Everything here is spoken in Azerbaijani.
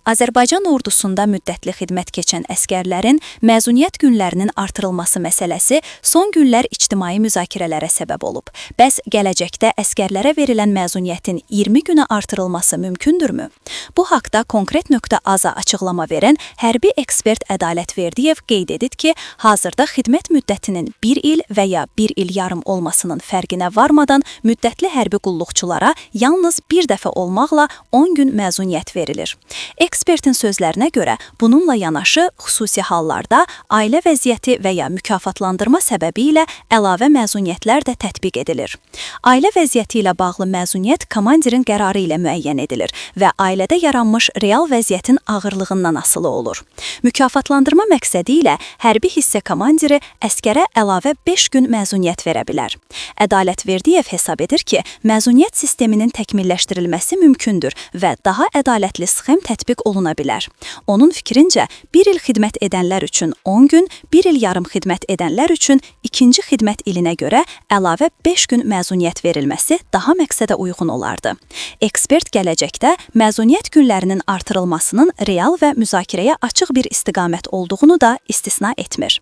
Azərbaycan ordusunda müddətli xidmət keçən əskərlərin məzuniyyət günlərinin artırılması məsələsi son günlər ictimai müzakirələrə səbəb olub. Bəs gələcəkdə əskərlərə verilən məzuniyyətin 20 günə artırılması mümkündürmü? Bu haqda Konkret.az-a açıqlama verən hərbi ekspert Ədalət Verdiyev qeyd edib ki, hazırda xidmət müddətinin 1 il və ya 1 il yarım olmasının fərqinə varmadan müddətli hərbi qulluqçulara yalnız bir dəfə olmaqla 10 gün məzuniyyət verilir. Ekspertin sözlərinə görə, bununla yanaşı xüsusi hallarda ailə vəziyyəti və ya mükafatlandırma səbəbi ilə əlavə məzuniyyətlər də tətbiq edilir. Ailə vəziyyəti ilə bağlı məzuniyyət komandirin qərarı ilə müəyyən edilir və ailədə yaranmış real vəziyyətin ağırlığından asılı olur. Mükafatlandırma məqsədi ilə hərbi hissə komandiri əskərə əlavə 5 gün məzuniyyət verə bilər. Ədalət Verdiyev hesab edir ki, məzuniyyət sisteminin təkmilləşdirilməsi mümkündür və daha ədalətli sxem tətbiq oluna bilər. Onun fikrincə, 1 il xidmət edənlər üçün 10 gün, 1 il yarım xidmət edənlər üçün ikinci xidmət ilinə görə əlavə 5 gün məzuniyyət verilməsi daha məqsədə uyğun olardı. Ekspert gələcəkdə məzuniyyət günlərinin artırılmasının real və müzakirəyə açıq bir istiqamət olduğunu da istisna etmir.